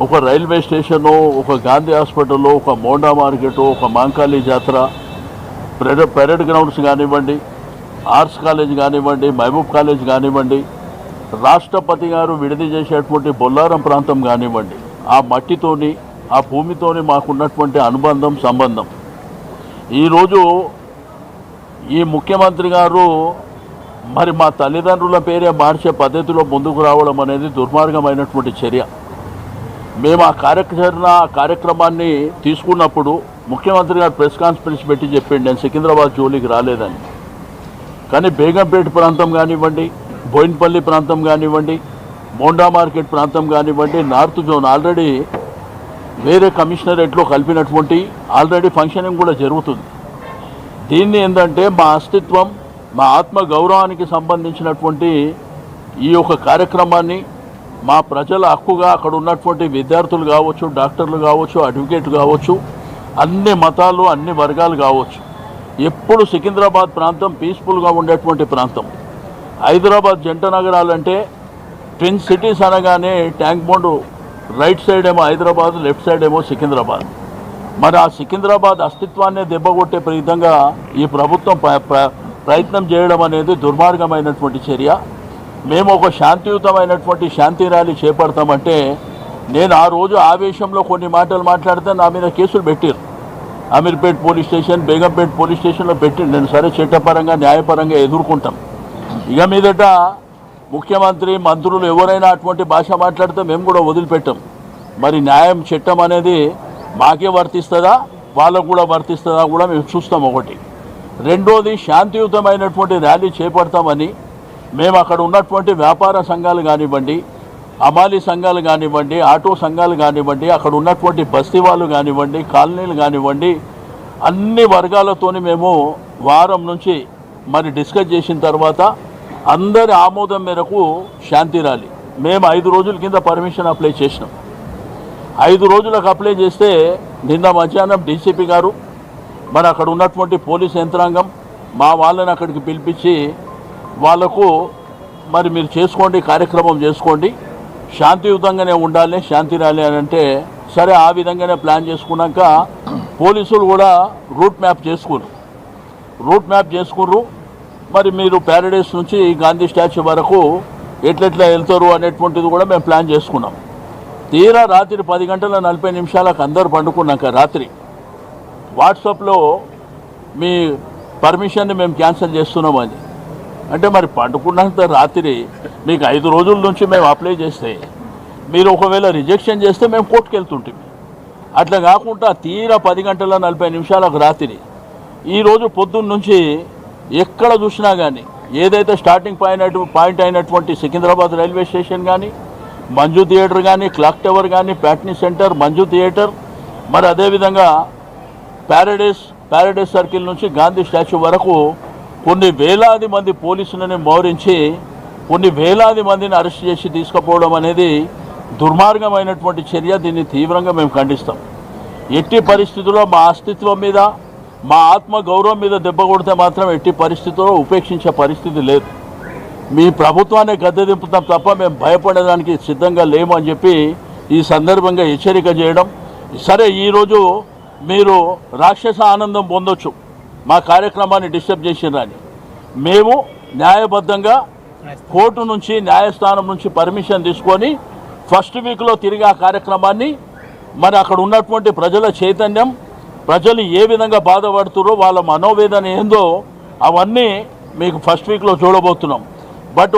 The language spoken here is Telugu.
ఒక రైల్వే స్టేషను, ఒక గాంధీ హాస్పిటల్, ఒక మోండా మార్కెట్, ఒక మాంకాళి జాతర, పెరేడ్ గ్రౌండ్స్ కానివ్వండి, ఆర్ట్స్ కాలేజ్ కానివ్వండి, మహబూబ్ కాలేజ్ కానివ్వండి, రాష్ట్రపతి గారు విడిది చేసేటువంటి బొల్లారం ప్రాంతం కానివ్వండి, ఆ మట్టితోని ఆ భూమితోని మాకున్నటువంటి అనుబంధం సంబంధం ఈరోజు ఈ ముఖ్యమంత్రి గారు మరి మా తల్లిదండ్రుల పేరే మార్చే పద్ధతిలో ముందుకు రావడం అనేది దుర్మార్గమైనటువంటి చర్య. మేము ఆ కార్యక్రమాన్ని తీసుకున్నప్పుడు ముఖ్యమంత్రి గారు ప్రెస్ కాన్ఫరెన్స్ పెట్టి చెప్పిండు నేను సికింద్రాబాద్ జోలికి రాలేదని. కానీ బేగంపేట ప్రాంతం కానివ్వండి, బోయిన్పల్లి ప్రాంతం కానివ్వండి, మోండా మార్కెట్ ప్రాంతం కానివ్వండి, నార్త్ జోన్ ఆల్రెడీ వేరే కమిషనరేట్లో కలిపినటువంటి ఆల్రెడీ ఫంక్షనింగ్ కూడా జరుగుతుంది. దీన్ని ఏంటంటే మా అస్తిత్వం, మా ఆత్మ గౌరవానికి సంబంధించినటువంటి ఈ యొక్క కార్యక్రమాన్ని మా ప్రజల హక్కుగా అక్కడ ఉన్నటువంటి విద్యార్థులు కావచ్చు, డాక్టర్లు కావచ్చు, అడ్వకేట్లు కావచ్చు, అన్ని మతాలు అన్ని వర్గాలు కావచ్చు, ఎప్పుడు సికింద్రాబాద్ ప్రాంతం పీస్ఫుల్గా ఉండేటువంటి ప్రాంతం. హైదరాబాద్ జంట నగరాలంటే ట్విన్ సిటీస్ అనగానే ట్యాంక్ బండ్ రైట్ సైడ్ ఏమో హైదరాబాద్, లెఫ్ట్ సైడ్ ఏమో సికింద్రాబాద్. మరి ఆ సికింద్రాబాద్ అస్తిత్వాన్ని దెబ్బకొట్టే విధంగా ఈ ప్రభుత్వం ప్రయత్నం చేయడం అనేది దుర్మార్గమైనటువంటి చర్య. మేము ఒక శాంతియుతమైనటువంటి శాంతి ర్యాలీ చేపడతామంటే నేను ఆ రోజు ఆవేశంలో కొన్ని మాటలు మాట్లాడితే నా మీద కేసులు పెట్టారు. Ameerpet police station, Begumpet police స్టేషన్లో పెట్టి నేను సరే చట్టపరంగా న్యాయపరంగా ఎదుర్కొంటాం. ఇక మీదట ముఖ్యమంత్రి మంత్రులు ఎవరైనా అటువంటి భాష మాట్లాడితే మేము కూడా వదిలిపెట్టాం. మరి న్యాయం చట్టం అనేది మాకే వర్తిస్తుందా వాళ్ళకు కూడా వర్తిస్తుందా కూడా మేము చూస్తాం. ఒకటి. రెండోది, శాంతియుతమైనటువంటి ర్యాలీ చేపడతామని మేము అక్కడ ఉన్నటువంటి వ్యాపార సంఘాలు కానివ్వండి, అమాలీ సంఘాలు కానివ్వండి, ఆటో సంఘాలు కానివ్వండి, అక్కడ ఉన్నటువంటి బస్తీ వాళ్ళు కానివ్వండి, కాలనీలు కానివ్వండి, అన్ని వర్గాలతోని మేము వారం నుంచి మరి డిస్కస్ చేసిన తర్వాత అందరి ఆమోదం మేరకు శాంతి ర్యాలీ మేము 5 రోజుల కింద పర్మిషన్ అప్లై చేసినాం. 5 రోజులకు అప్లై చేస్తే నిన్న మధ్యాహ్నం డీసీపీ గారు మరి అక్కడ ఉన్నటువంటి పోలీస్ యంత్రాంగం మా వాళ్ళని అక్కడికి పిలిపించి వాళ్లకు మరి మీరు చేసుకోండి, కార్యక్రమం చేసుకోండి, శాంతియుతంగానే ఉండాలి శాంతి ర్యాలీ అని అంటే సరే ఆ విధంగానే ప్లాన్ చేసుకున్నాక పోలీసులు కూడా రూట్ మ్యాప్ చేసుకుర్రు. మరి మీరు ప్యారడైస్ నుంచి గాంధీ స్టాచ్యూ వరకు ఎట్లెట్లా వెళ్తారు అనేటువంటిది కూడా మేము ప్లాన్ చేసుకున్నాం. తీరా రాత్రి 10:40 అందరూ పండుకున్నాక రాత్రి వాట్సాప్లో మీ పర్మిషన్ని మేము క్యాన్సిల్ చేస్తున్నామని అంటే మరి పండుకున్నంత రాత్రి మీకు 5 రోజుల నుంచి మేము అప్లై చేస్తే మీరు ఒకవేళ రిజెక్షన్ చేస్తే మేము కోర్టుకు వెళ్తుంటాం. అట్లా కాకుండా తీరా 10:40 రాత్రి ఈరోజు పొద్దున్న నుంచి ఎక్కడ చూసినా కానీ ఏదైతే స్టార్టింగ్ పాయింట్ అయినటువంటి సికింద్రాబాద్ రైల్వే స్టేషన్ కానీ, మంజు థియేటర్ కానీ, క్లాక్ టవర్ కానీ, ప్యాట్నీ సెంటర్, మంజు థియేటర్, మరి అదేవిధంగా ప్యారడైస్ సర్కిల్ నుంచి గాంధీ స్టాచ్యూ వరకు కొన్ని వేలాది మంది పోలీసులని మోహరించి కొన్ని వేలాది మందిని అరెస్ట్ చేసి తీసుకుపోవడం అనేది దుర్మార్గమైనటువంటి చర్య. దీన్ని తీవ్రంగా మేము ఖండిస్తాం. ఎట్టి పరిస్థితుల్లో మా అస్తిత్వం మీద, మా ఆత్మ గౌరవం మీద దెబ్బ కొడితే మాత్రం ఎట్టి పరిస్థితుల్లో ఉపేక్షించే పరిస్థితి లేదు. మీ ప్రభుత్వాన్ని గద్దె దింపుతాం తప్ప మేము భయపడడానికి సిద్ధంగా లేము అని చెప్పి ఈ సందర్భంగా హెచ్చరిక చేయడం. సరే, ఈరోజు మీరు రాక్షస ఆనందం పొందొచ్చు మా కార్యక్రమాన్ని డిస్టర్బ్ చేసిరని. మేము న్యాయబద్ధంగా కోర్టు నుంచి, న్యాయస్థానం నుంచి పర్మిషన్ తీసుకొని ఫస్ట్ వీక్లో తిరిగి ఆ కార్యక్రమాన్ని మరి అక్కడ ఉన్నటువంటి ప్రజల చైతన్యం, ప్రజలు ఏ విధంగా బాధపడుతున్నారో వాళ్ళ మనోవేదన ఏందో అవన్నీ మీకు ఫస్ట్ వీక్లో చూడబోతున్నాం. బట్